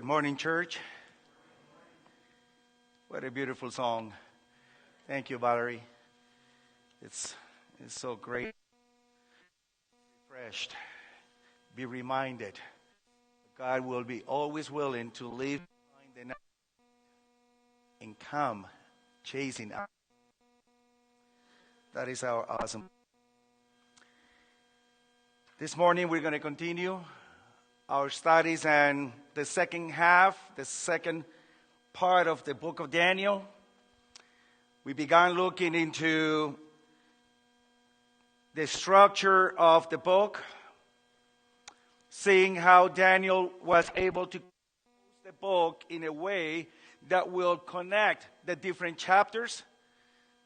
Good morning, church. What a beautiful song. Thank you, Valerie. It's so great. Refreshed. Be reminded. God will be always willing to leave behind the night and come chasing us. That is our awesome. This morning we're going to continue our studies and the second half, the second part of the book of Daniel. We began looking into the structure of the book, seeing how Daniel was able to close the book in a way that will connect the different chapters,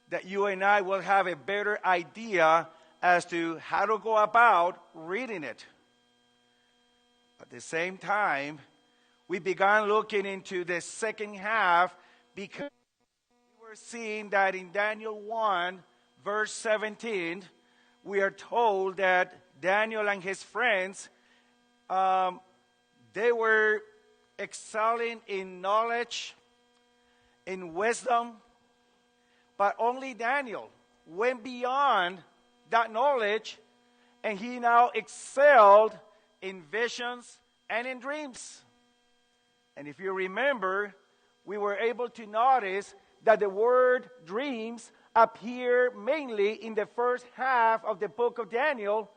that you and I will have a better idea as to how to go about reading it. At the same time, we began looking into the second half because we were seeing that in Daniel 1, verse 17, we are told that Daniel and his friends, they were excelling in knowledge, in wisdom, but only Daniel went beyond that knowledge, and he now excelled in visions and in dreams. And if you remember, we were able to notice that the word dreams appear mainly in the first half of the book of Daniel,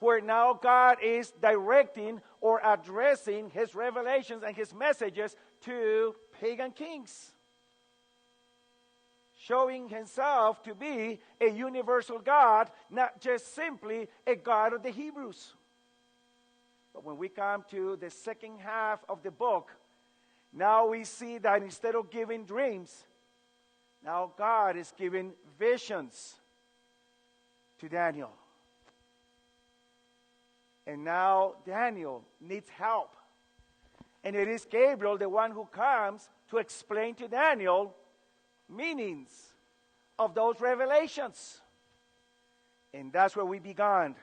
where now God is directing or addressing his revelations and his messages to pagan kings, showing himself to be a universal God, not just simply a God of the Hebrews. But when we come to the second half of the book, now we see that instead of giving dreams, now God is giving visions to Daniel. And now Daniel needs help. And it is Gabriel, the one who comes to explain to Daniel meanings of those revelations. And that's where we began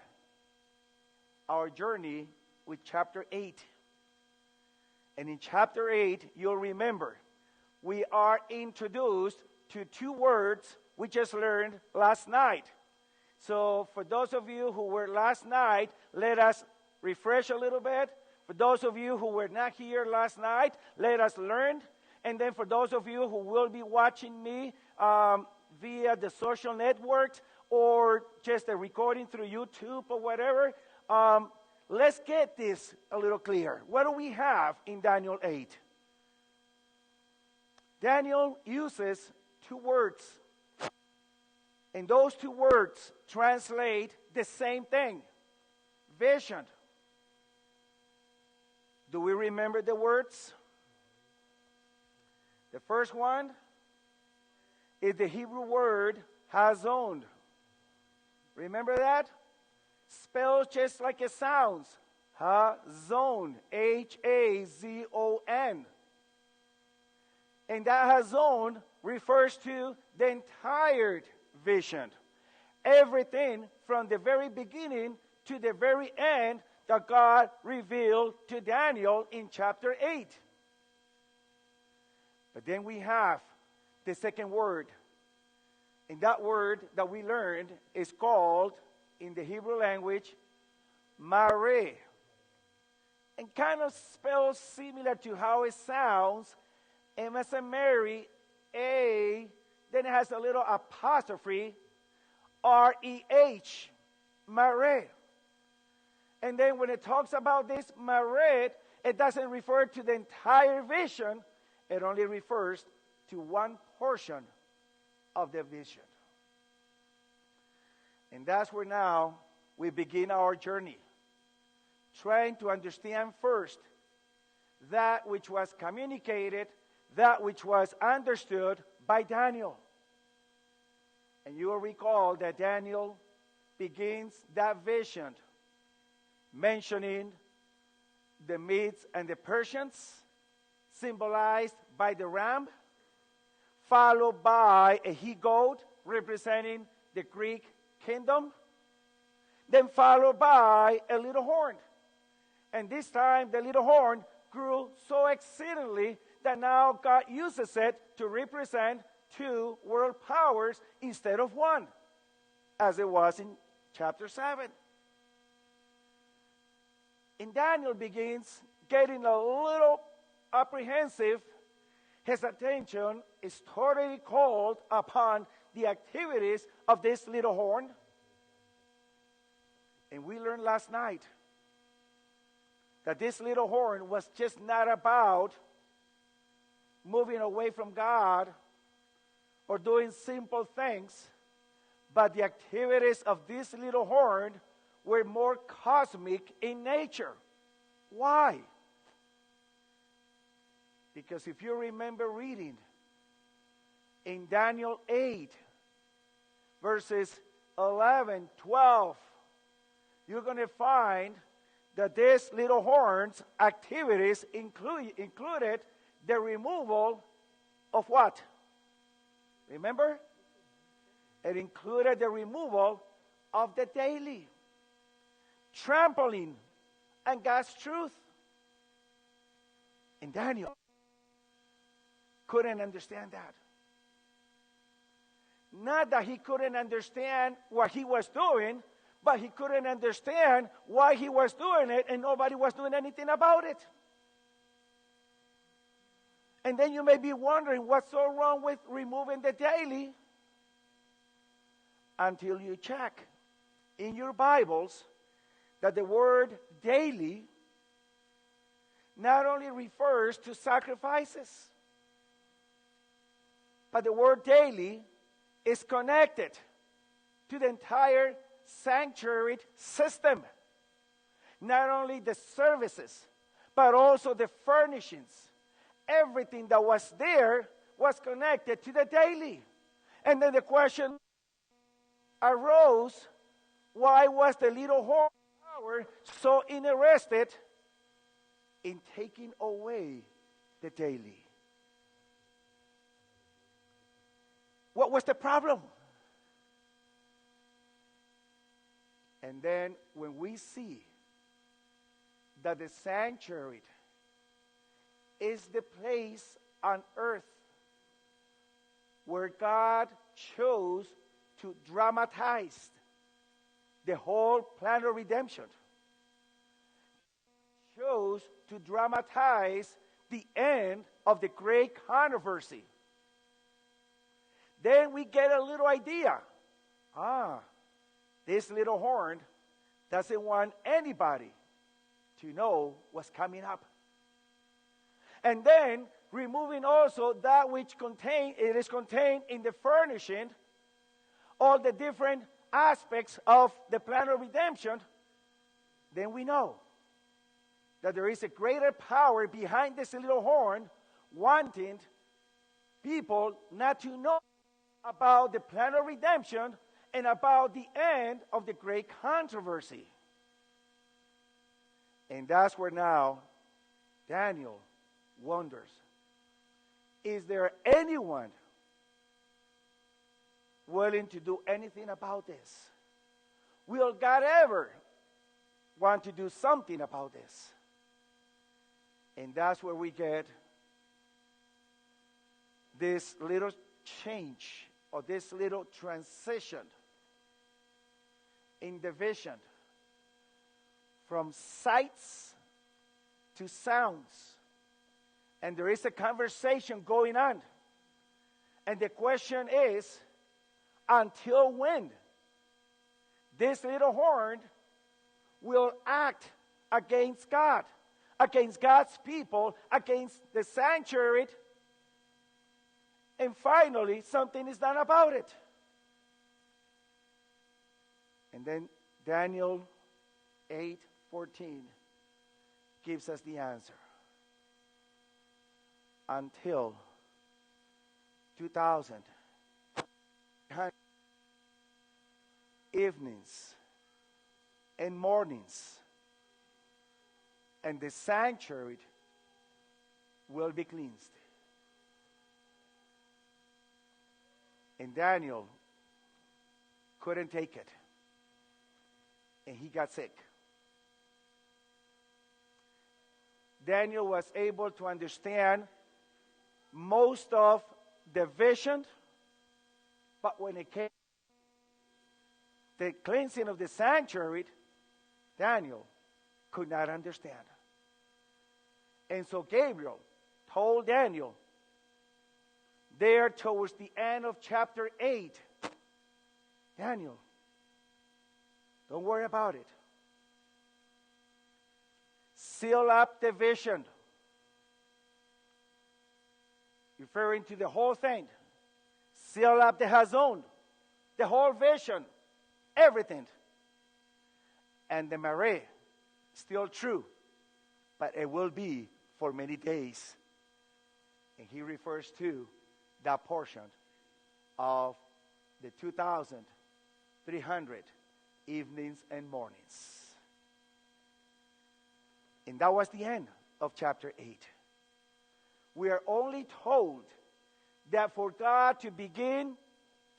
our journey with chapter 8. And in chapter 8, you'll remember, we are introduced to two words we just learned last night. So for those of you who were last night, let us refresh a little bit. For those of you who were not here last night, let us learn. And then for those of you who will be watching me via the social networks or just a recording through YouTube or whatever, let's get this a little clear. What do we have in Daniel 8? Daniel uses two words. And those two words translate the same thing. Vision. Do we remember the words? The first one is the Hebrew word hazon. Remember that? Spelled just like it sounds. Hazon. H-A-Z-O-N. And that hazon refers to the entire vision. Everything from the very beginning to the very end that God revealed to Daniel in chapter 8. But then we have the second word. And that word that we learned is called, in the Hebrew language, mare. And kind of spells similar to how it sounds. M as in Mary, A, then it has a little apostrophe, R-E-H, mare. And then when it talks about this mare, it doesn't refer to the entire vision. It only refers to one portion of the vision. And that's where now we begin our journey, trying to understand first that which was communicated, that which was understood by Daniel. And you will recall that Daniel begins that vision mentioning the Medes and the Persians, symbolized by the ram, followed by a he-goat representing the Greek kingdom, then followed by a little horn. And this time the little horn grew so exceedingly that now God uses it to represent two world powers instead of one, as it was in chapter 7. And Daniel begins getting a little apprehensive. His attention is totally called upon the activities of this little horn. And we learned last night that this little horn was just not about moving away from God or doing simple things, but the activities of this little horn were more cosmic in nature. Why? Because if you remember reading in Daniel 8, verses 11, 12, you're going to find that this little horn's activities included the removal of what? Remember? It included the removal of the daily, trampling on God's truth. And Daniel couldn't understand that. Not that he couldn't understand what he was doing, but he couldn't understand why he was doing it and nobody was doing anything about it. And then you may be wondering what's so wrong with removing the daily, until you check in your Bibles that the word daily not only refers to sacrifices, but the word daily is connected to the entire sanctuary system. Not only the services, but also the furnishings. Everything that was there was connected to the daily. And then the question arose, why was the little horn power so interested in taking away the daily? What was the problem? And then when we see that the sanctuary is the place on earth where God chose to dramatize the whole plan of redemption, chose to dramatize the end of the great controversy, then we get a little idea. This little horn doesn't want anybody to know what's coming up. And then removing also that which is contained in the furnishing, all the different aspects of the plan of redemption, then we know that there is a greater power behind this little horn wanting people not to know about the plan of redemption and about the end of the great controversy. And that's where now Daniel wonders, is there anyone willing to do anything about this? Will God ever want to do something about this? And that's where we get this little change or this little transition in the vision from sights to sounds. And there is a conversation going on. And the question is, until when this little horn will act against God, against God's people, against the sanctuary, and finally something is done about it. And then Daniel 8:14 gives us the answer. Until 2000 evenings and mornings, and the sanctuary will be cleansed. And Daniel couldn't take it, and he got sick. Daniel was able to understand most of the vision, but when it came to the cleansing of the sanctuary, Daniel could not understand. And so Gabriel told Daniel, there towards the end of chapter 8, Daniel, don't worry about it. Seal up the vision. Referring to the whole thing. Seal up the Hazon, the whole vision, everything. And the Mare, still true, but it will be for many days. And he refers to that portion of the 2,300 evenings and mornings. And that was the end of chapter 8. We are only told that for God to begin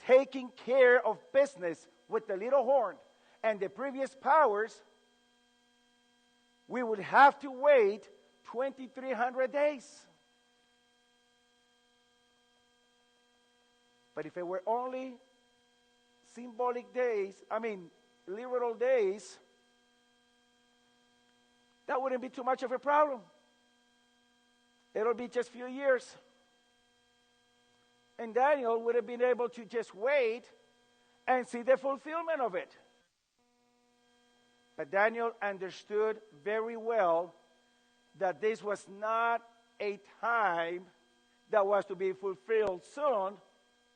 taking care of business with the little horn and the previous powers, we would have to wait 2,300 days. But if it were only symbolic days, literal days, that wouldn't be too much of a problem. It'll be just a few years. And Daniel would have been able to just wait and see the fulfillment of it. But Daniel understood very well that this was not a time that was to be fulfilled soon,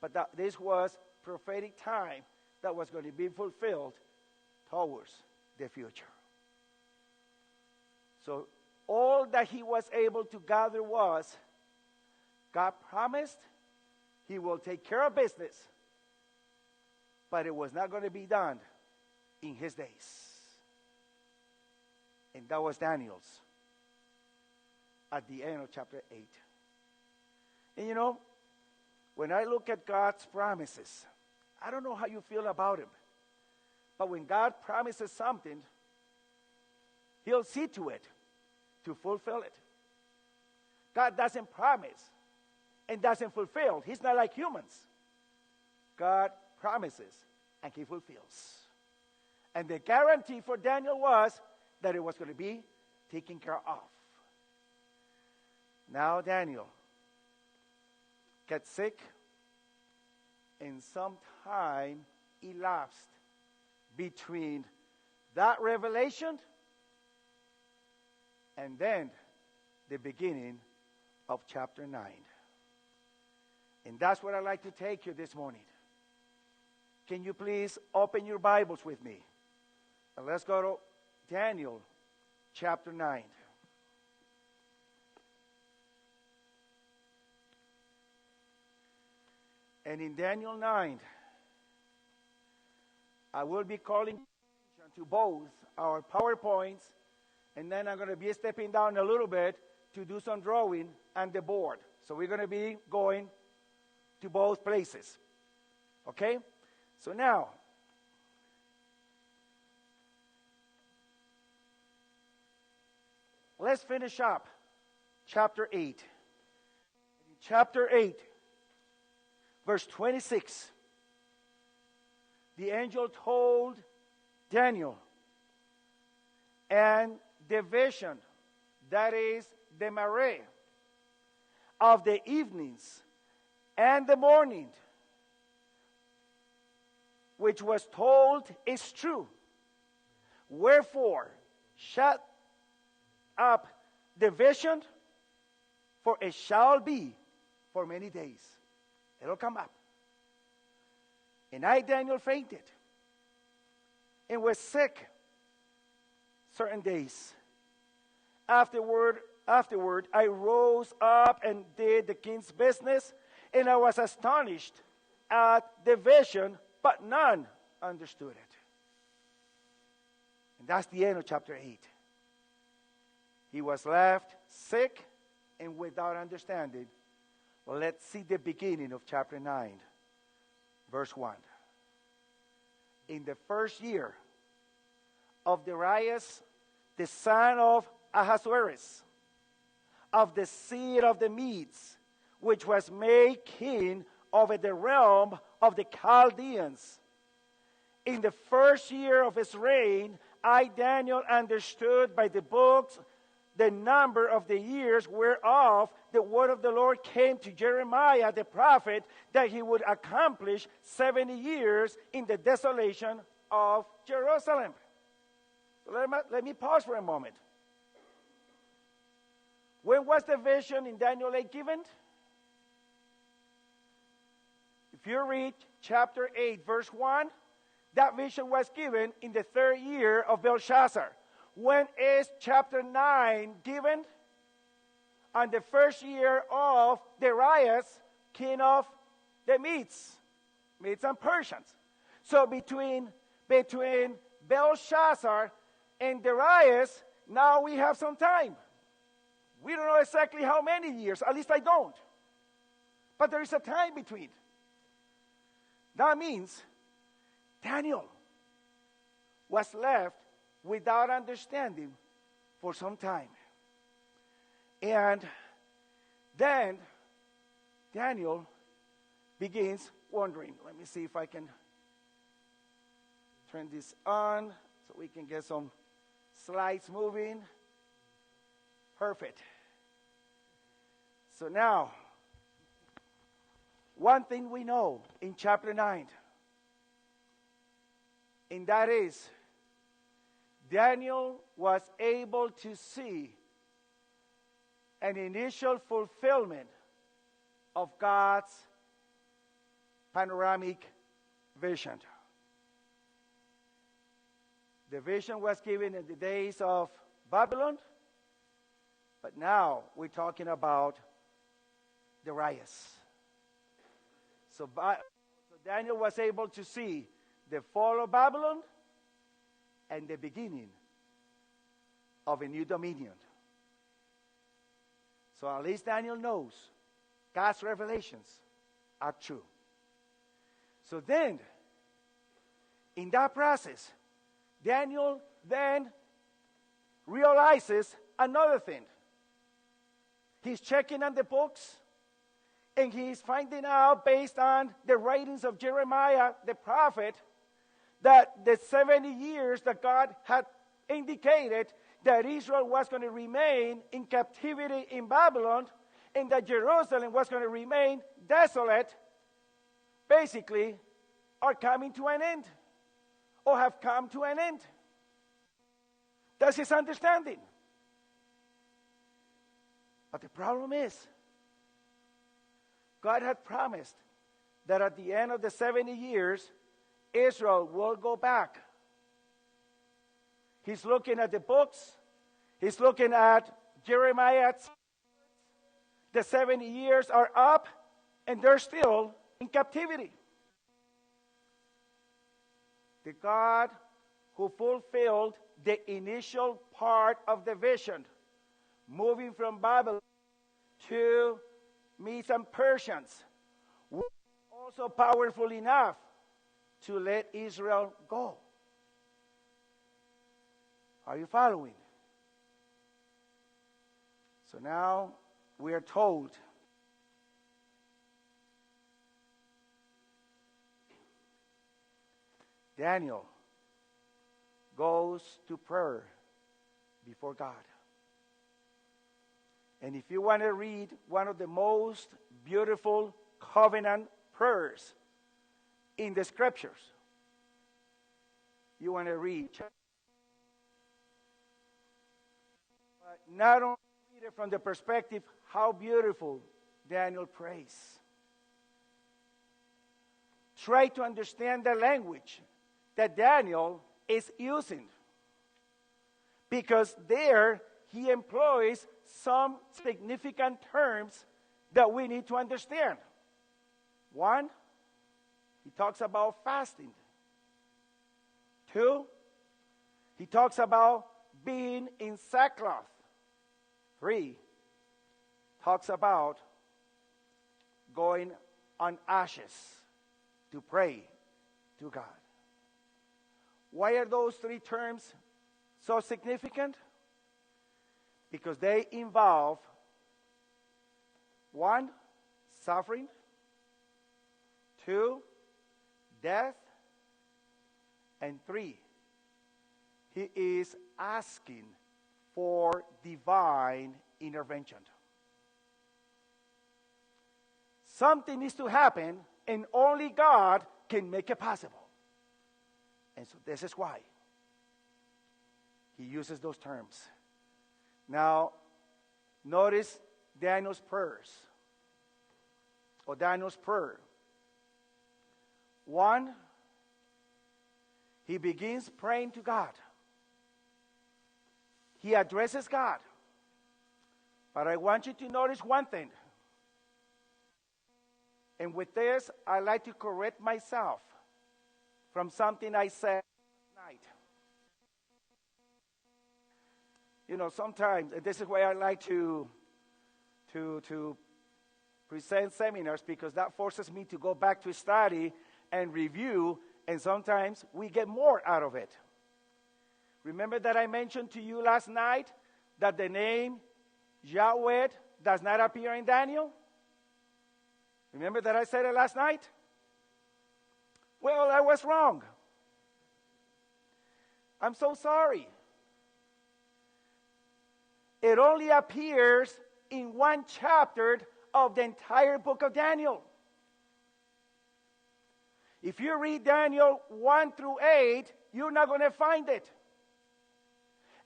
but that this was prophetic time that was going to be fulfilled towards the future. So all that he was able to gather was, God promised he will take care of business, but it was not going to be done in his days. And that was Daniel's at the end of chapter 8. And when I look at God's promises, I don't know how you feel about him, but when God promises something, he'll see to it to fulfill it. God doesn't promise and doesn't fulfill. He's not like humans. God promises and he fulfills. And the guarantee for Daniel was that it was going to be taken care of. Now Daniel gets sick, and some time elapsed between that revelation and then the beginning of chapter 9. And that's what I'd like to take you this morning. Can you please open your Bibles with me? And let's go to Daniel chapter 9. And in Daniel 9, I will be calling attention to both our PowerPoints, and then I'm going to be stepping down a little bit to do some drawing and the board. So we're going to be going to both places. Okay? So now, let's finish up chapter 8. In chapter 8, verse 26, the angel told Daniel, and the vision, that is the Mare, of the evenings and the morning, which was told is true. Wherefore, shut up the vision, for it shall be for many days. It'll come up. And I, Daniel, fainted and was sick certain days. Afterward, I rose up and did the king's business, and I was astonished at the vision, but none understood it. And that's the end of chapter 8. He was left sick and without understanding. Well, let's see the beginning of chapter 9, verse 1. In the first year of Darius, the son of Ahasuerus, of the seed of the Medes, which was made king over the realm of the Chaldeans. In the first year of his reign, I, Daniel, understood by the books the number of the years whereof the word of the Lord came to Jeremiah the prophet, that he would accomplish 70 years in the desolation of Jerusalem. Let me pause for a moment. When was the vision in Daniel 8 given? If you read chapter 8, verse 1, that vision was given in the 3rd year of Belshazzar. When is chapter 9 given? On the 1st year of Darius, king of the Medes and Persians. So between Belshazzar and Darius, now we have some time. We don't know exactly how many years, at least I don't. But there is a time between. That means Daniel was left without understanding for some time. And then Daniel begins wondering. Let me see if I can turn this on so we can get some slides moving. Perfect. So now, one thing we know in chapter 9, and that is, Daniel was able to see an initial fulfillment of God's panoramic vision. The vision was given in the days of Babylon, but now we're talking about Darius. So Daniel was able to see the fall of Babylon and the beginning of a new dominion. So at least Daniel knows God's revelations are true. So then, in that process, Daniel then realizes another thing. He's checking on the books, and he's finding out, based on the writings of Jeremiah the prophet, that the 70 years that God had indicated that Israel was going to remain in captivity in Babylon, and that Jerusalem was going to remain desolate, basically are coming to an end, or have come to an end. That's his understanding. But the problem is, God had promised that at the end of the 70 years, Israel will go back. He's looking at the books. He's looking at Jeremiah's. The 70 years are up, and they're still in captivity. The God who fulfilled the initial part of the vision, moving from Babylon to Medes and Persians, was also powerful enough to let Israel go. Are you following? So now we are told Daniel goes to prayer before God. And if you want to read one of the most beautiful covenant prayers in the scriptures, you want to read. But not only read it from the perspective how beautiful Daniel prays. Try to understand the language that Daniel is using, because there he employs some significant terms that we need to understand. One, he talks about fasting. Two, he talks about being in sackcloth. Three, talks about going on ashes to pray to God. Why are those three terms so significant? Because they involve 1, suffering. 2, death. And 3, he is asking for divine intervention. Something needs to happen, and only God can make it possible. And so this is why he uses those terms. Now, notice Daniel's prayers, or Daniel's prayer. 1, he begins praying to God. He addresses God. But I want you to notice one thing. And with this, I like to correct myself from something I said last night. You know, sometimes, and this is why I like to present seminars, because that forces me to go back to study and review, and sometimes we get more out of it. Remember that I mentioned to you last night that the name Yahweh does not appear in Daniel? Remember that I said it last night? Well, I was wrong. I'm so sorry. It only appears in one chapter of the entire book of Daniel. If you read Daniel 1 through 8, you're not going to find it.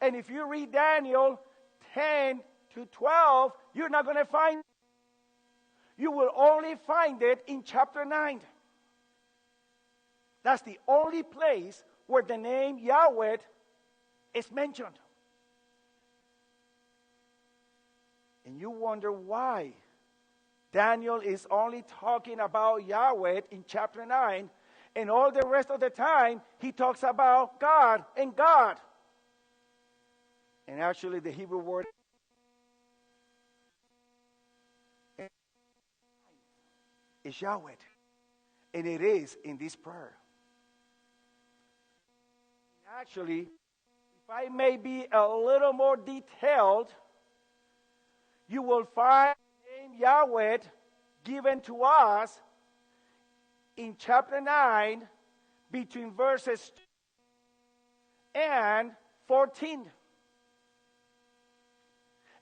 And if you read Daniel 10 to 12, you're not going to find it. You will only find it in chapter 9. That's the only place where the name Yahweh is mentioned. And you wonder why Daniel is only talking about Yahweh in chapter 9, and all the rest of the time he talks about God and God. And actually the Hebrew word is Yahweh. And it is in this prayer. Actually, if I may be a little more detailed, you will find the name Yahweh given to us in chapter 9 between verses 2 and 14.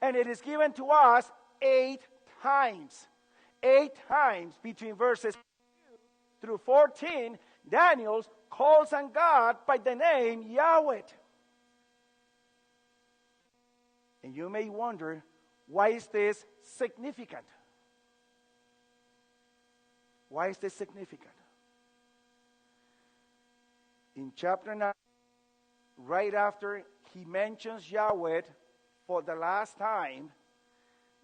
And it is given to us 8 times. 8 times between verses 2 through 14, Daniel calls on God by the name Yahweh. And you may wonder, why is this significant? Why is this significant? In chapter 9, right after he mentions Yahweh for the last time,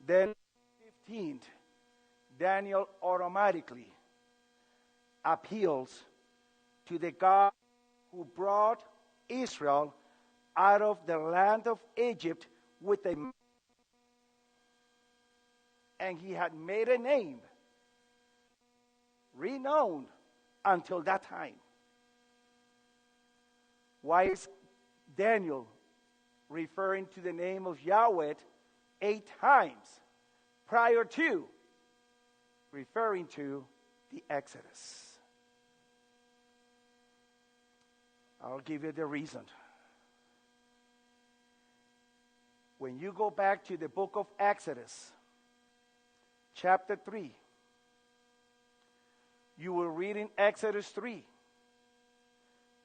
then 15th, Daniel automatically appeals to the God who brought Israel out of the land of Egypt with a, and he had made a name renowned until that time. Why is Daniel referring to the name of Yahweh 8 times prior to referring to the Exodus? I'll give you the reason. When you go back to the book of Exodus, chapter 3, you will read in Exodus 3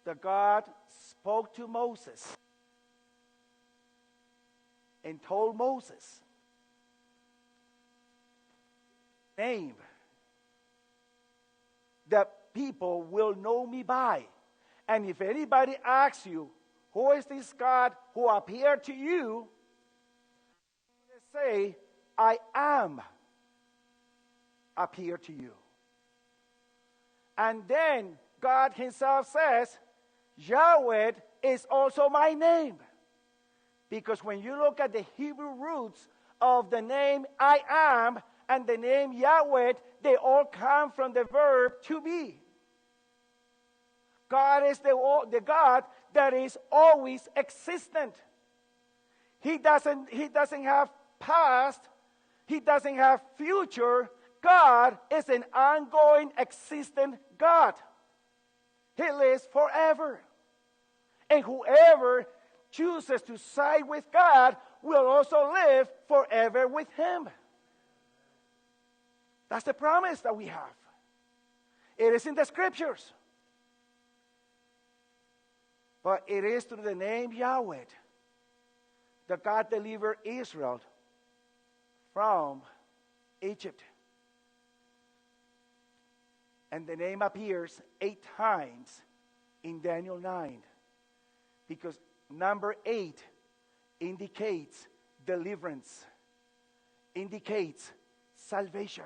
that God spoke to Moses and told Moses, name that people will know me by. And if anybody asks you, who is this God who appeared to you? Say, I am appeared to you. And then God himself says, Yahweh is also my name. Because when you look at the Hebrew roots of the name I am and the name Yahweh, they all come from the verb to be. God is the God that is always existent. He doesn't have past. He doesn't have future. God is an ongoing, existent God. He lives forever. And whoever chooses to side with God will also live forever with him. That's the promise that we have. It is in the scriptures. But it is through the name Yahweh that God delivered Israel from Egypt. And the name appears 8 times in Daniel 9. Because number 8 indicates deliverance, indicates salvation.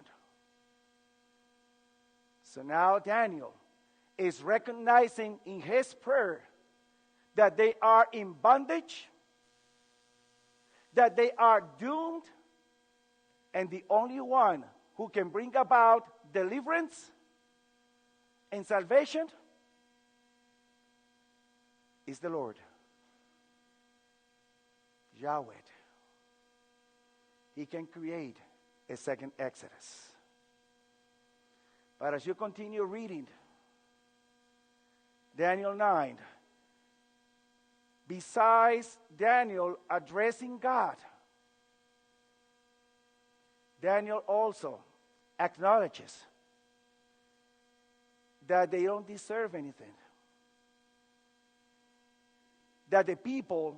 So now Daniel is recognizing in his prayer that they are in bondage, that they are doomed, and the only one who can bring about deliverance and salvation is the Lord, Yahweh. He can create a second Exodus. But as you continue reading Daniel 9, besides Daniel addressing God, Daniel also acknowledges that they don't deserve anything, that the people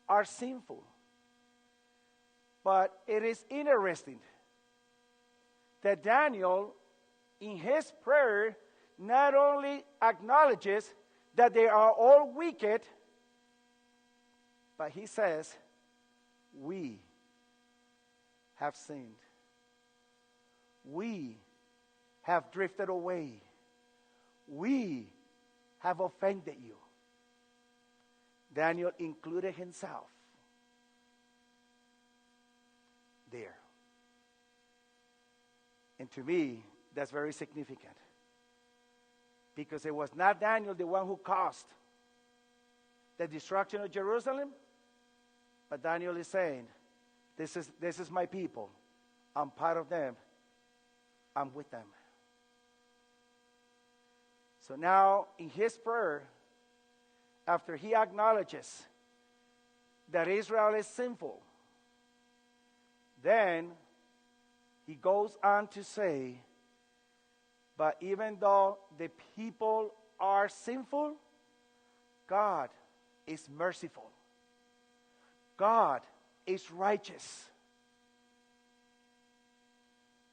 are sinful. But it is interesting that Daniel, in his prayer, not only acknowledges that they are all wicked, but he says, we have sinned. We have drifted away. We have offended you. Daniel included himself there. And to me, that's very significant. Because it was not Daniel the one who caused the destruction of Jerusalem, but Daniel is saying, this is my people. I'm part of them. I'm with them. So now, in his prayer, after he acknowledges that Israel is sinful, then he goes on to say, but even though the people are sinful, God is merciful. God is righteous.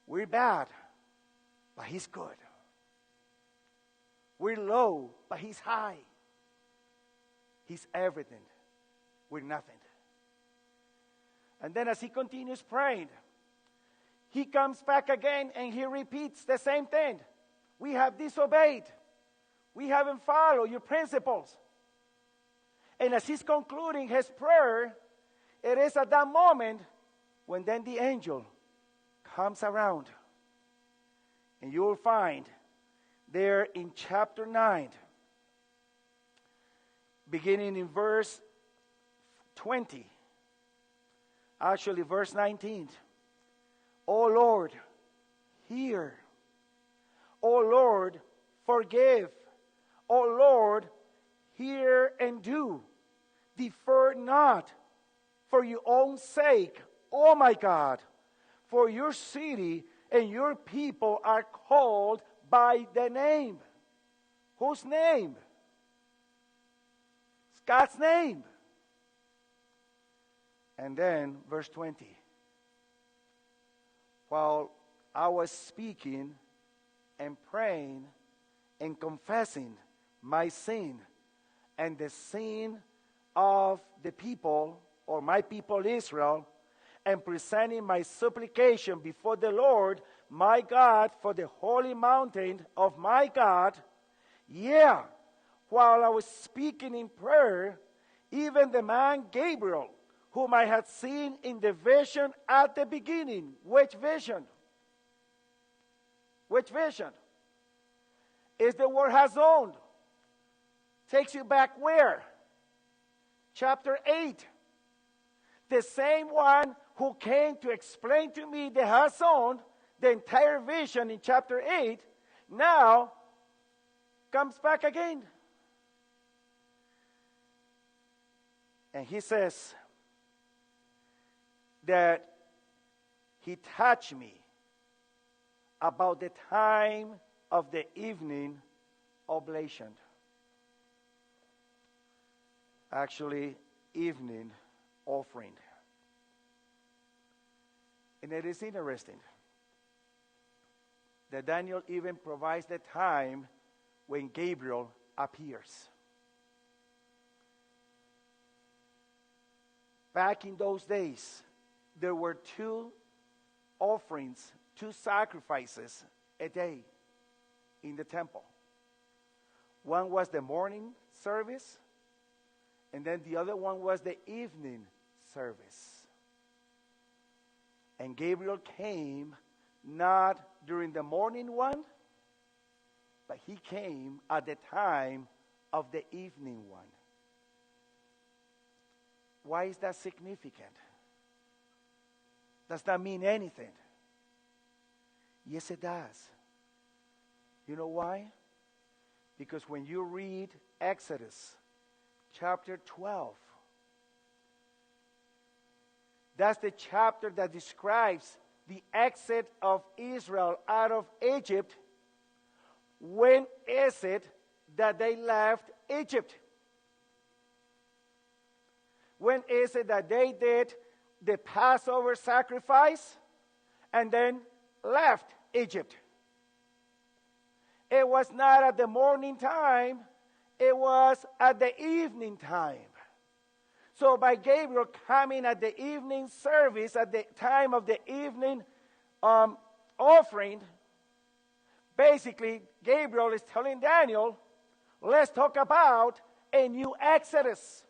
We're bad, but he's good. We're low, but he's high. He's everything. We're nothing. And then as he continues praying, he comes back again and he repeats the same thing. We have disobeyed. We haven't followed your principles. And as he's concluding his prayer, it is at that moment when then the angel comes around. And you will find there in chapter 9, beginning in verse 20, actually verse 19. O Lord, hear. O Lord, forgive. O Lord, hear and do. Defer not for your own sake, O my God, for your city and your people are called by the name. Whose name? It's God's name. And then verse 20. While I was speaking and praying and confessing my sin and the sin of the people, or my people Israel, and presenting my supplication before the Lord my God for the holy mountain of my God, while I was speaking in prayer, even the man Gabriel, whom I had seen in the vision at the beginning. Which vision? Which vision? Is the word hazon. Takes you back where? Chapter 8. The same one who came to explain to me the Hazon, the entire vision in chapter 8, now comes back again. And he says that he touched me about the time of the evening oblation. Actually, evening offering. And it is interesting that Daniel even provides the time when Gabriel appears. Back in those days, there were two offerings, two sacrifices a day in the temple. One was the morning service, and then the other one was the evening service. And Gabriel came not during the morning one, but he came at the time of the evening one. Why is that significant? Does that mean anything? Yes, it does. You know why? Because when you read Exodus chapter 12, that's the chapter that describes the exit of Israel out of Egypt. When is it that they left Egypt? When is it that they did the Passover sacrifice and then left Egypt? It was not at the morning time, it was at the evening time. So by Gabriel coming at the evening service, at the time of the evening offering, basically Gabriel is telling Daniel, let's talk about a new Exodus.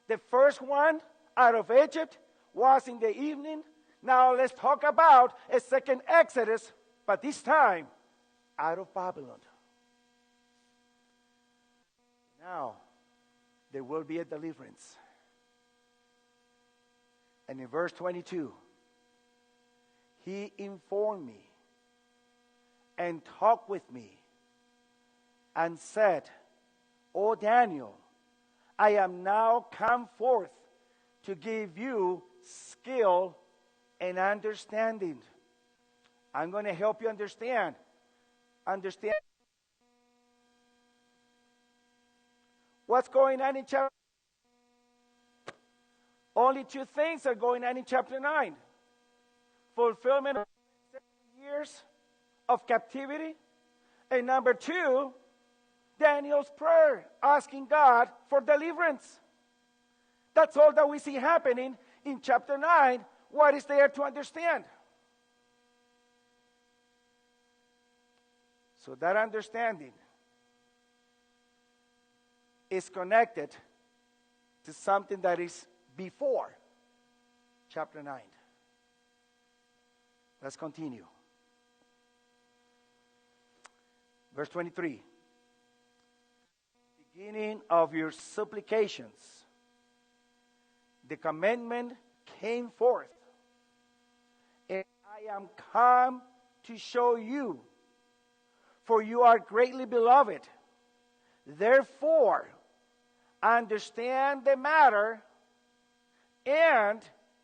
The first one out of Egypt was in the evening. Now let's talk about a second Exodus, but this time out of Babylon. Now there will be a deliverance. And in verse 22, he informed me and talked with me and said, O Daniel, I am now come forth to give you skill and understanding. I'm going to help you understand. Understand what's going on in chapter. Only two things are going on in chapter 9. Fulfillment of 70 years of captivity. And number 2, Daniel's prayer, asking God for deliverance. That's all that we see happening in chapter 9. What is there to understand? So that understanding is connected to something that is before chapter 9. Let's continue. Verse 23. Beginning of your supplications, the commandment came forth, and I am come to show you, for you are greatly beloved. Therefore, understand the matter and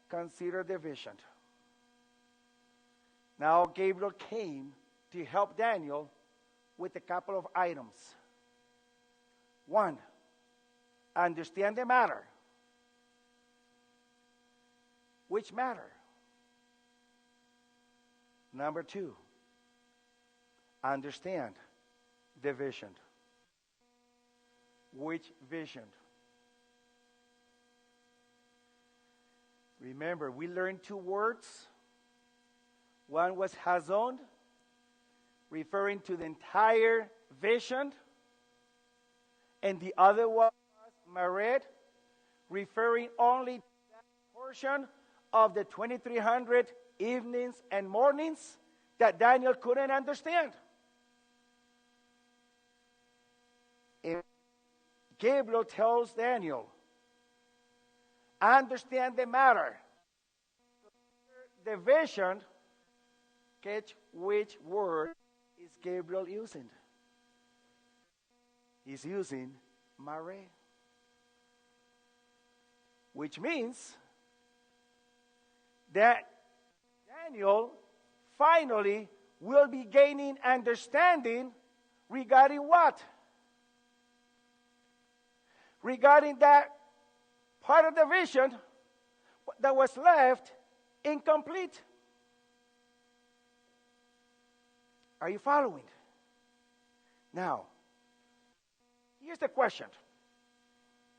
consider the vision. Now Gabriel came to help Daniel with a couple of items. 1, understand the matter. Which matter? Number 2, understand the vision. Which vision? Remember, we learned 2 words. One was Hazon, referring to the entire vision. And the other one was Mered, referring only to that portion of the 2300 evenings and mornings that Daniel couldn't understand. And Gabriel tells Daniel, understand the matter. the vision, catch which word is Gabriel using. He's using Mare, which means that Daniel finally will be gaining understanding regarding what? Regarding that part of the vision that was left incomplete. Are you following? Now, here's the question.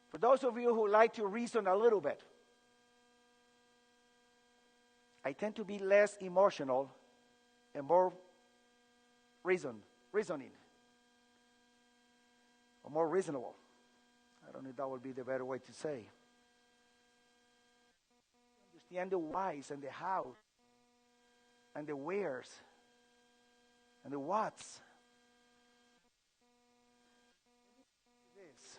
For those of you who like to reason a little bit, I tend to be less emotional and more reasoning, or more reasonable. I don't know if that would be the better way to say. Understand the whys and the hows and the wheres and the whats. This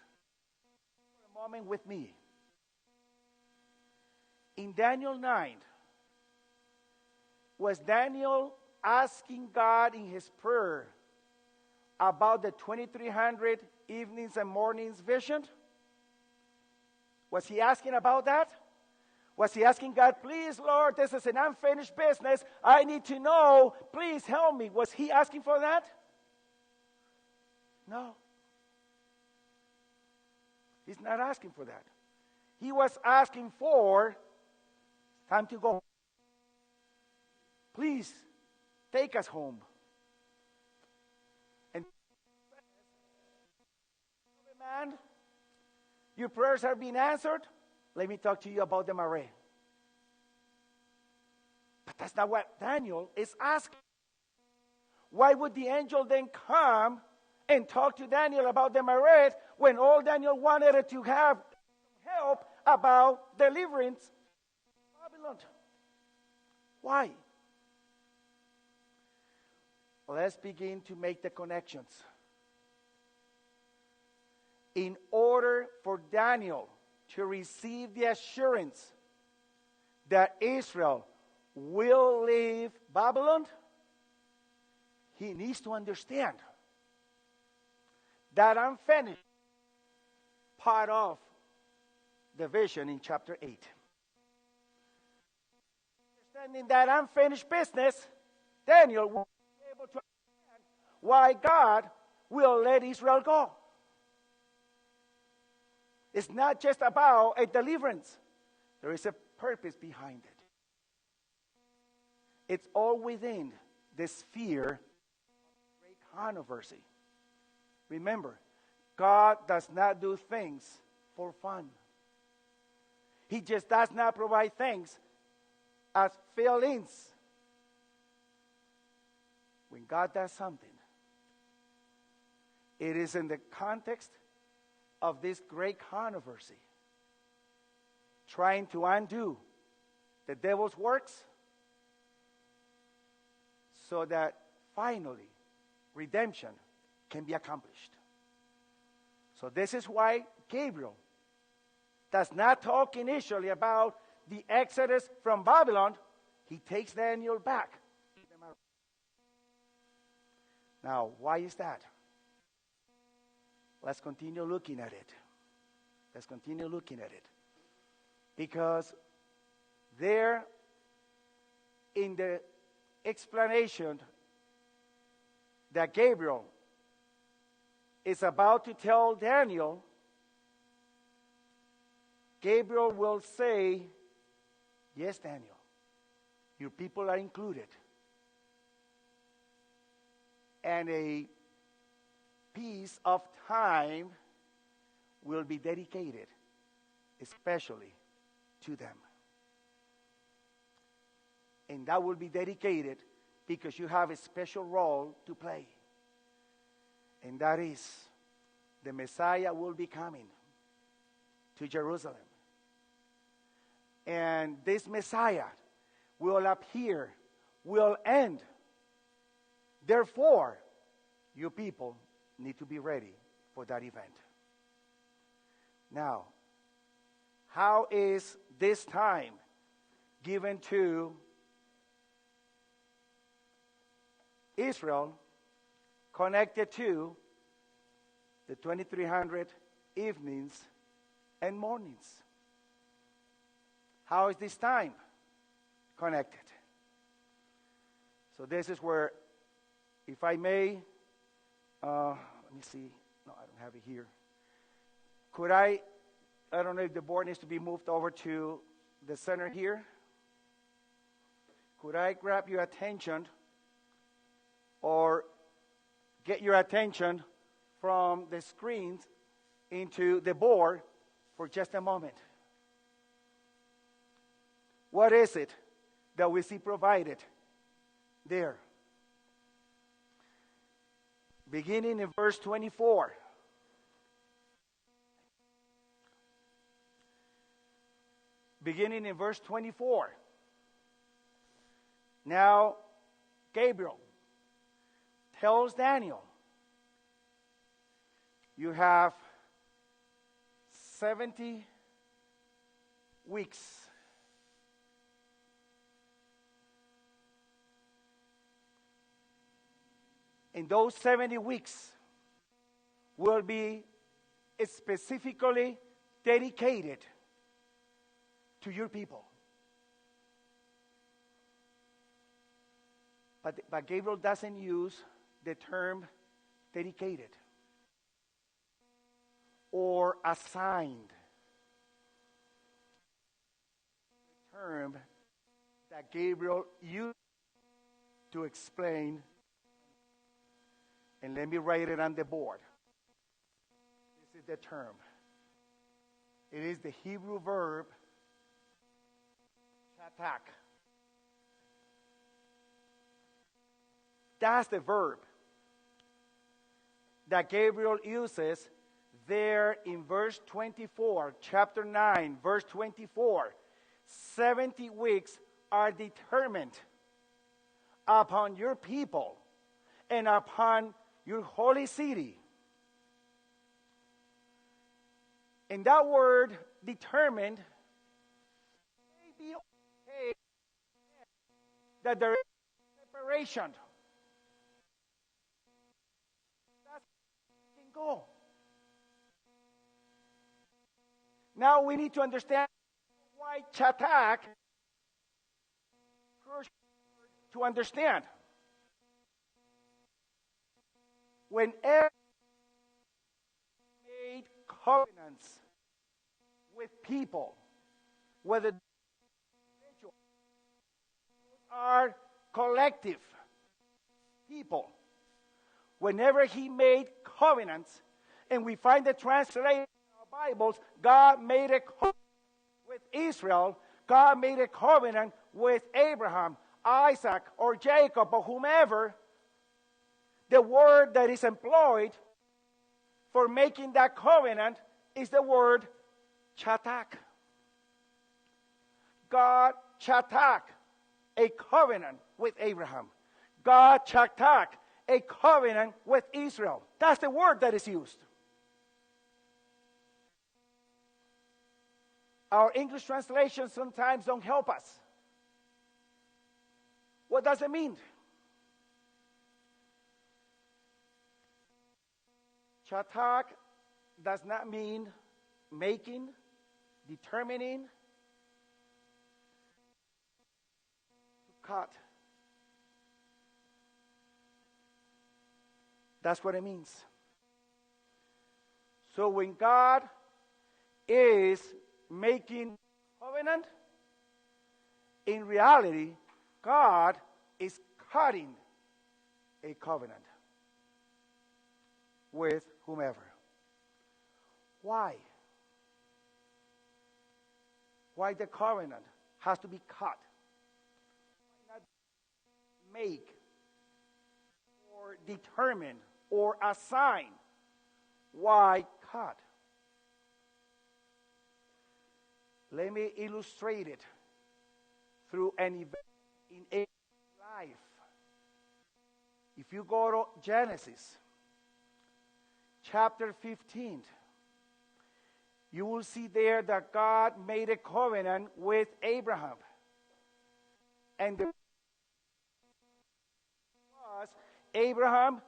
for a moment with me. In Daniel 9, was Daniel asking God in his prayer about the 2300 evenings and mornings vision? Was he asking about that? Was he asking God, please, Lord, this is an unfinished business. I need to know. Please help me. Was he asking for that? No. He's not asking for that. He was asking for time to go. Please, take us home. And man, your prayers are being answered. Let me talk to you about the Mare. But that's not what Daniel is asking. Why would the angel then come and talk to Daniel about the Mare when all Daniel wanted to have help about deliverance from Babylon? Why? Let's begin to make the connections. In order for Daniel to receive the assurance that Israel will leave Babylon, he needs to understand that unfinished part of the vision in chapter 8. Understanding that unfinished business, Daniel will be able to understand why God will let Israel go. It's not just about a deliverance. There is a purpose behind it. It's all within the sphere of great controversy. Remember, God does not do things for fun. He just does not provide things as fill-ins. When God does something, it is in the context of this great controversy, trying to undo the devil's works so that finally redemption can be accomplished. So this is why Gabriel does not talk initially about the exodus from Babylon. He takes Daniel back. Now, why is that? Let's continue looking at it. Let's continue looking at it. Because there, in the explanation that Gabriel is about to tell Daniel, Gabriel will say, yes, Daniel, your people are included. And a piece of time will be dedicated, especially to them. And that will be dedicated because you have a special role to play. And that is, the Messiah will be coming to Jerusalem. And this Messiah will appear, will end. Therefore, you people need to be ready for that event. Now, how is this time given to Israel connected to the 2300 evenings and mornings. How is this time connected? So this is where, if I may, let me see. No, I don't have it here. Could I don't know if the board needs to be moved over to the center here. Could I grab your attention or get your attention from the screens into the board for just a moment? What is it that we see provided there? Beginning in verse 24. Beginning in verse 24. Now, Gabriel tells Daniel, you have 70 weeks. In those 70 weeks will be specifically dedicated to your people. But Gabriel doesn't use the term dedicated or assigned. The term that Gabriel used to explain, and let me write it on the board. This is the term. It is the Hebrew verb shatak. That's the verb that Gabriel uses there in verse 24, chapter 9, verse 24. 70 weeks are determined upon your people and upon your holy city. And that word determined may be okay that there is separation. Go. Now we need to understand why chatak to understand. Whenever made covenants with people, whether individual are collective people, whenever he made covenants, and we find the translation in our Bibles, God made a covenant with Israel, God made a covenant with Abraham, Isaac, or Jacob, or whomever, the word that is employed for making that covenant is the word chatak. God chatak, a covenant with Abraham. God chatak, a covenant with Israel. That's the word that is used. Our English translations sometimes don't help us. What does it mean? Chatak does not mean making, determining, to cut. That's what it means. So when God is making covenant, in reality, God is cutting a covenant with whomever. Why? Why the covenant has to be cut? Why not make or determine or assign? Why cut? Let me illustrate it through an event in a life. If you go to Genesis chapter 15, you will see there that God made a covenant with Abraham. And the was Abraham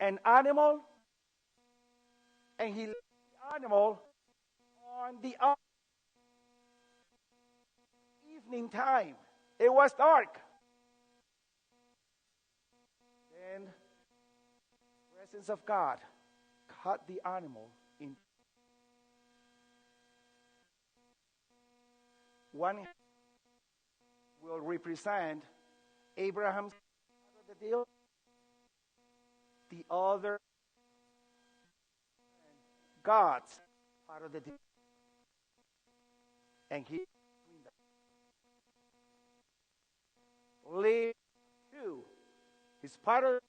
an animal, and he left the animal on the evening time. It was dark. Then the presence of God cut the animal in one will represent Abraham's part of the deal, the other God's part of the deal. And he live too. His part of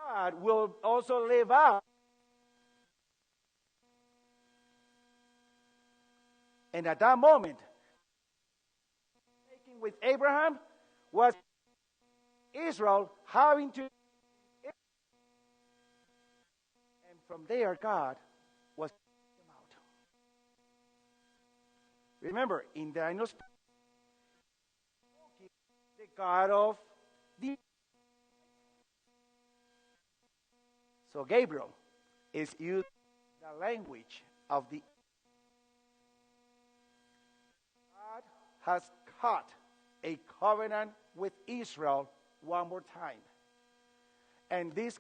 God will also live out. And at that moment, taking with Abraham was Israel having to. And from there, God was taking them out. Remember, in Daniel's the God of the. So Gabriel is using the language of the. God has cut a covenant with Israel one more time. And this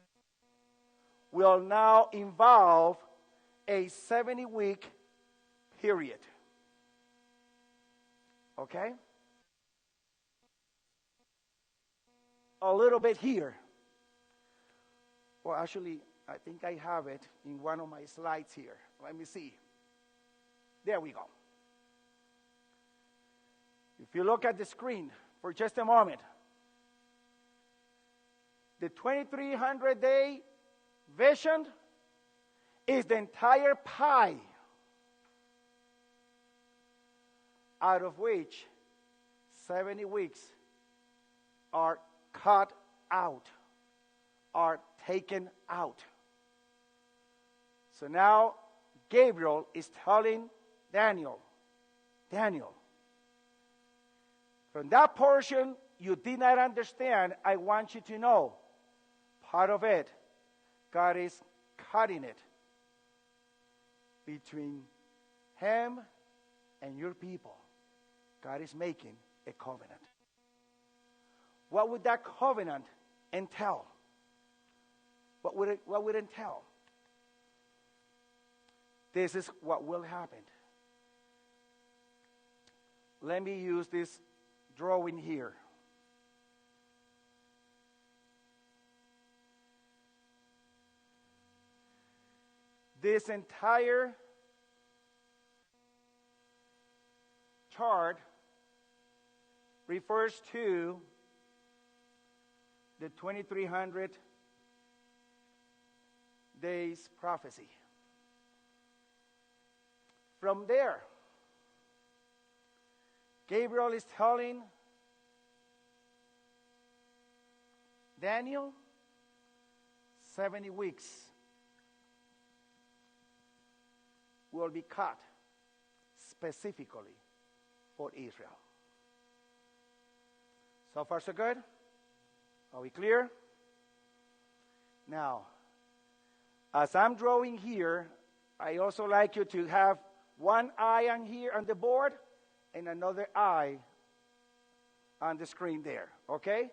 will now involve a 70-week period. Okay? A little bit here. Well, actually, I think I have it in one of my slides here. Let me see. There we go. If you look at the screen for just a moment, the 2300-day vision is the entire pie, out of which 70 weeks are cut out, are taken out. So now Gabriel is telling Daniel, from that portion you did not understand, I want you to know, part of it, God is cutting it between him and your people. God is making a covenant. What would that covenant entail? What would it entail? This is what will happen. Let me use this drawing here. This entire chart refers to the 2300 days prophecy. From there, Gabriel is telling Daniel 70 weeks will be cut specifically for Israel. So far, so good? Are we clear? Now, as I'm drawing here, I also like you to have one eye on here on the board and another eye on the screen there, okay?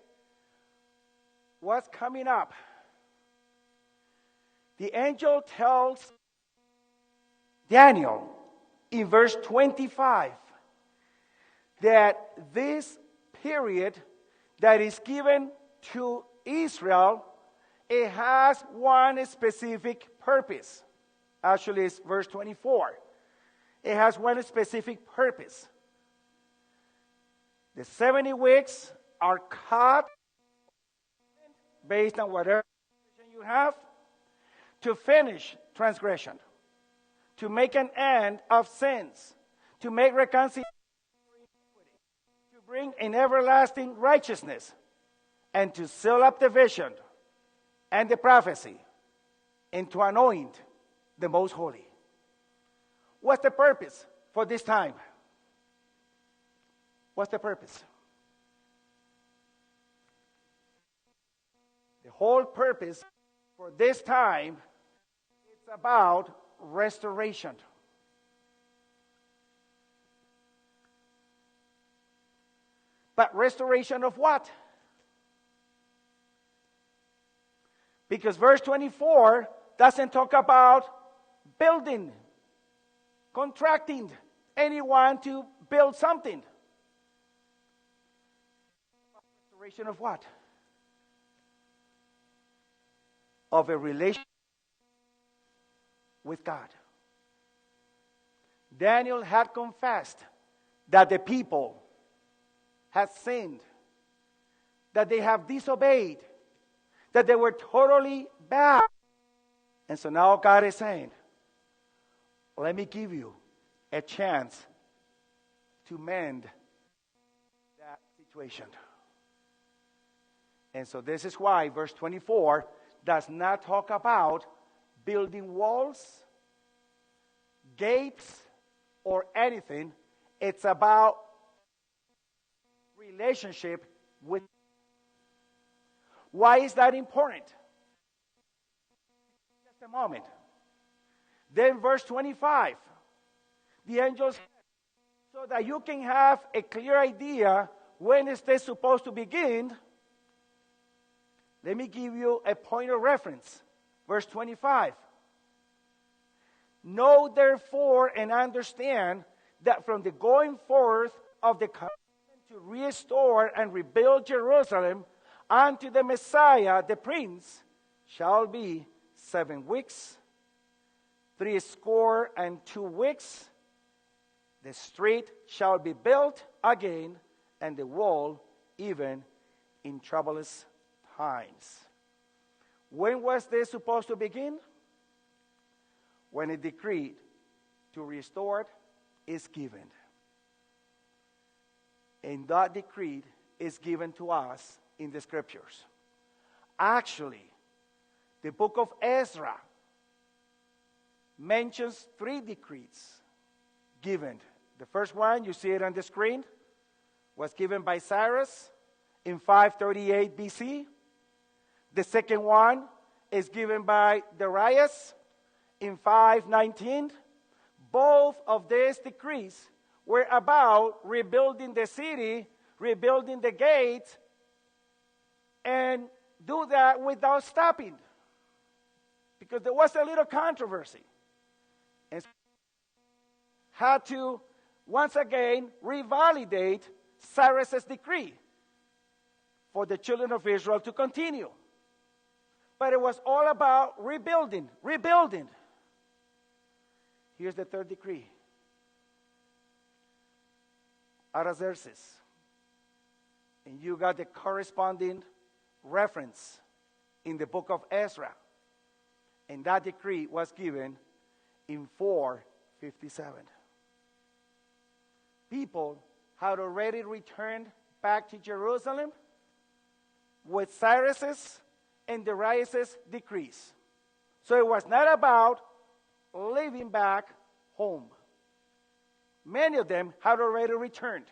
What's coming up? The angel tells Daniel in verse 25 that this period that is given to Israel, it has one specific purpose. Actually, it's verse 24. It has one specific purpose. The 70 weeks are cut based on whatever you have to finish transgression, to make an end of sins, to make reconciliation, to bring an everlasting righteousness, and to seal up the vision and the prophecy, and to anoint the most holy. What's the purpose for this time? What's the purpose? whole purpose for this time, it's about restoration. But restoration of what? Because verse 24 doesn't talk about building, contracting anyone to build something. Restoration of what? Of a relationship with God. Daniel had confessed that the people had sinned, that they have disobeyed, that they were totally bad. And so now God is saying, let me give you a chance to mend that situation. And so this is why verse 24 does not talk about building walls, gates, or anything. It's about relationship with. Why is that important? Just a moment. Then verse 25. The angels, so that you can have a clear idea when is this supposed to begin, let me give you a point of reference. Verse 25. Know therefore and understand that from the going forth of the covenant to restore and rebuild Jerusalem unto the Messiah, the Prince, shall be 7 weeks, 62 weeks. The street shall be built again, and the wall even in troublous times. When was this supposed to begin? When a decree to restore it is given. And that decree is given to us in the scriptures. Actually, the book of Ezra mentions 3 decrees given. The first one, you see it on the screen, was given by Cyrus in 538 BC. The second one is given by Darius in 519. Both of these decrees were about rebuilding the city, rebuilding the gates, and do that without stopping. Because there was a little controversy. And had to, once again, revalidate Cyrus's decree for the children of Israel to continue. But it was all about rebuilding. Here's the third decree. Artaxerxes. And you got the corresponding reference in the book of Ezra. And that decree was given in 457. People had already returned back to Jerusalem with Cyrus's and Darius's decrees. So it was not about living back home. Many of them had already returned.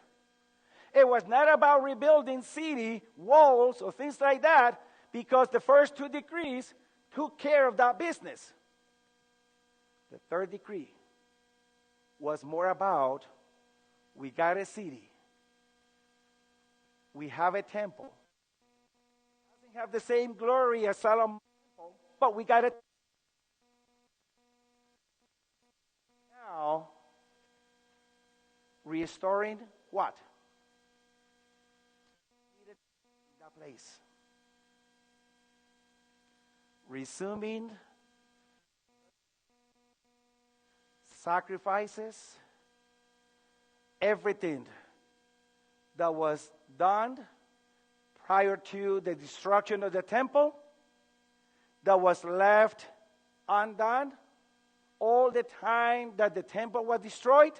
It was not about rebuilding city walls or things like that, because the first 2 decrees took care of that business. The third decree was more about, we got a city, we have a temple. It doesn't have the same glory as Solomon's temple, but we got it. Now, restoring what? That place. Resuming sacrifices, everything that was done prior to the destruction of the temple, that was left undone, all the time that the temple was destroyed,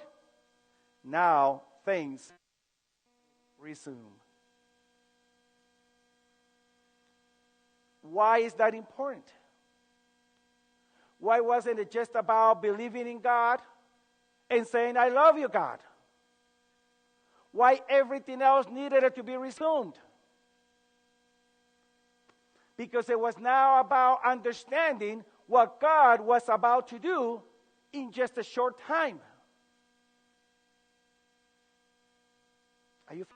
now things resume. Why is that important? Why wasn't it just about believing in God and saying, I love you, God? Why everything else needed it to be resumed? because it was now about understanding what God was about to do in just a short time. Are you?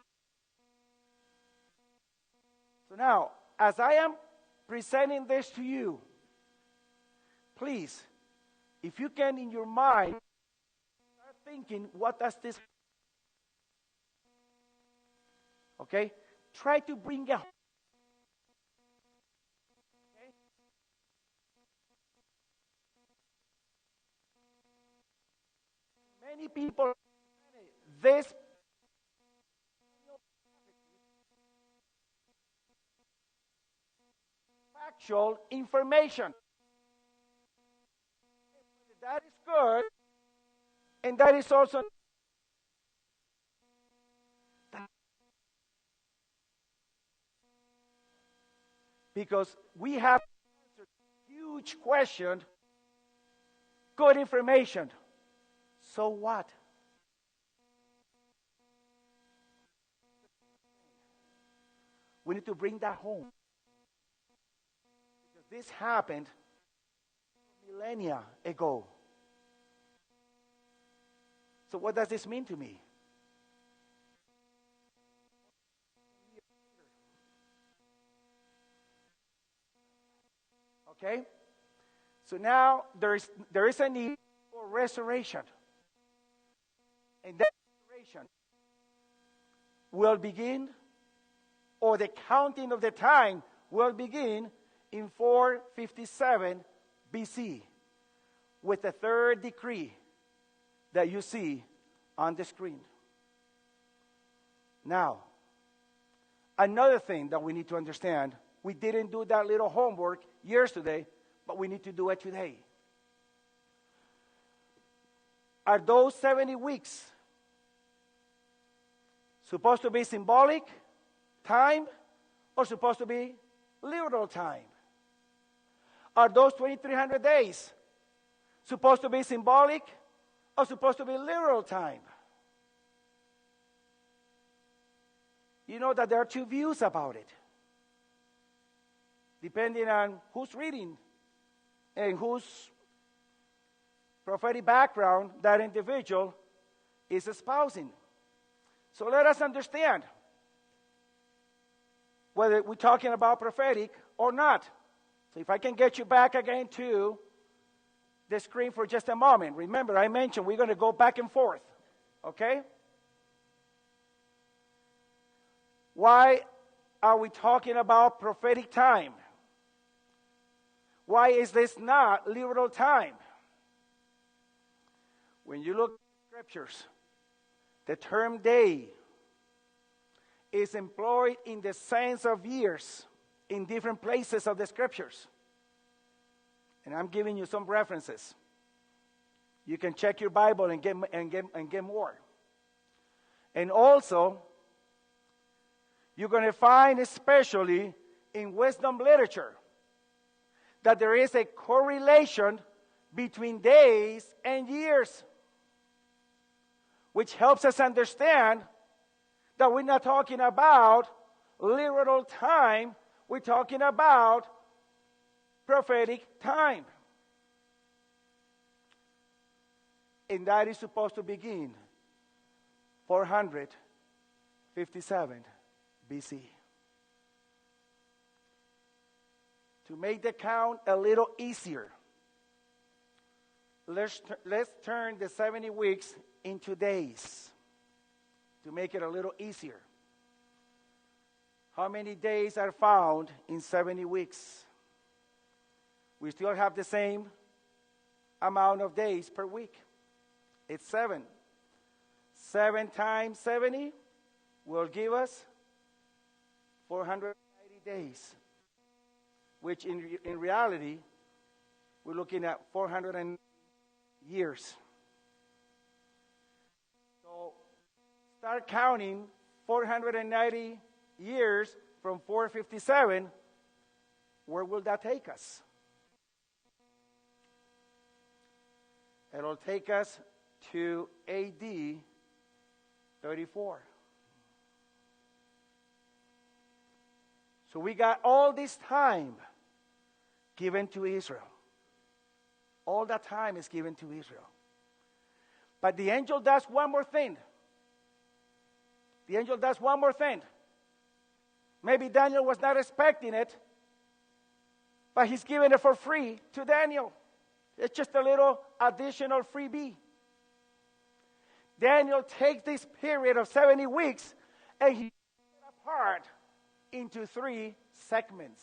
So now, as I am presenting this to you, please, if you can in your mind, start thinking, what does this? Okay? Try to bring it. Okay? Many people, this factual information. That is good, and that is also because we have answered huge question, good information. So what? We need to bring that home. Because this happened millennia ago. So what does this mean to me? Okay? So now there is a need for restoration. And that restoration will begin, or the counting of the time will begin in 457 BC with the third decree that you see on the screen. Now, another thing that we need to understand, we didn't do that little homework yesterday, but we need to do it today. Are those 70 weeks supposed to be symbolic time or supposed to be literal time? Are those 2,300 days supposed to be symbolic or supposed to be literal time? You know that there are two views about it, depending on who's reading and whose prophetic background that individual is espousing. So let us understand whether we're talking about prophetic or not. So if I can get you back again to the screen for just a moment. Remember, I mentioned we're going to go back and forth. Okay? Why are we talking about prophetic time? Why is this not literal time? When you look at the scriptures, the term day is employed in the sense of years in different places of the scriptures. And I'm giving you some references. You can check your Bible and get more. And also, you're going to find, especially in wisdom literature, that there is a correlation between days and years, which helps us understand that we're not talking about literal time, we're talking about prophetic time. And that is supposed to begin 457 BC. To make the count a little easier, let's turn the 70 weeks into days to make it a little easier. How many days are found in 70 weeks? We still have the same amount of days per week. It's 7. 7 times 70 will give us 480 days, which in reality, we're looking at 400 years. So start counting 490 years from 457. Where will that take us? It'll take us to AD 34. So we got all this time given to Israel. All that time is given to Israel. But the angel does one more thing. The angel does one more thing. Maybe Daniel was not expecting it, but he's giving it for free to Daniel. It's just a little additional freebie. Daniel takes this period of 70 weeks and he puts it apart into 3 segments.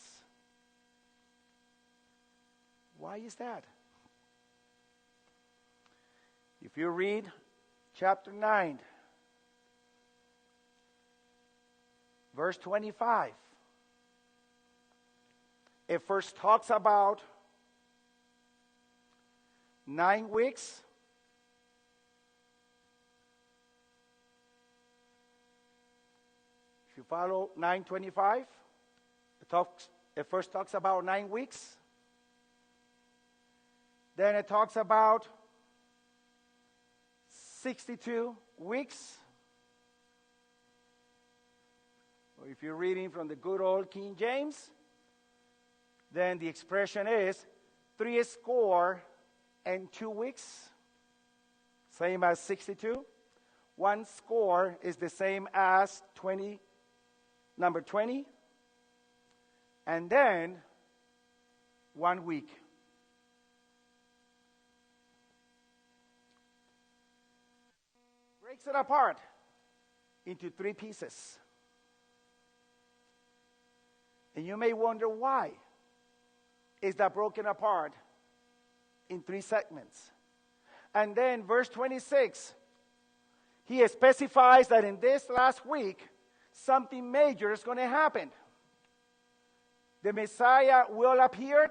Why is that? If you read chapter 9, verse 25, it first talks about 9 weeks. If you follow 9:25, it first talks about 9 weeks. Then it talks about 62 weeks. Or if you're reading from the good old King James, then the expression is 62 weeks, same as 62. 1 is the same as number 20. And then 1 week. Breaks it apart into 3 pieces. And you may wonder why is that broken apart in 3 segments. And then verse 26, he specifies that in this last week, something major is going to happen. The Messiah will appear,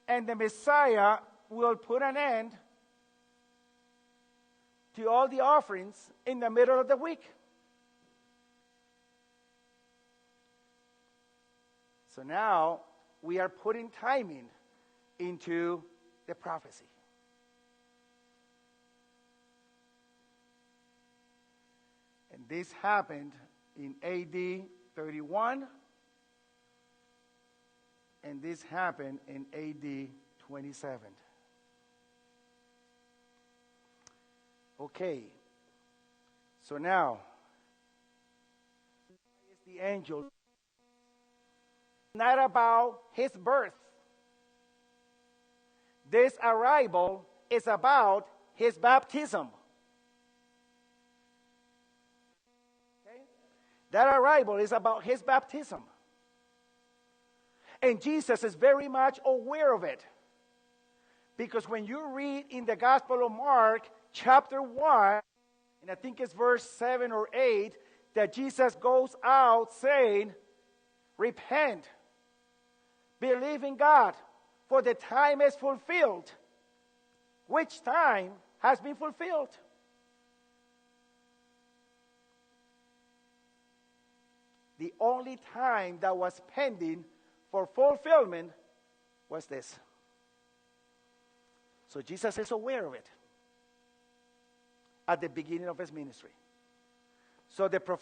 and the Messiah will put an end to all the offerings in the middle of the week. So now we are putting timing into the prophecy. And this happened in AD 31, and this happened in AD 27. Okay, so now, why is the angel not about his birth? This arrival is about his baptism. Okay? That arrival is about his baptism. And Jesus is very much aware of it. Because when you read in the Gospel of Mark, chapter 1, and I think it's verse 7 or 8, that Jesus goes out saying, repent, believe in God, for the time is fulfilled. Which time has been fulfilled? The only time that was pending for fulfillment was this. So Jesus is aware of it at the beginning of his ministry. So the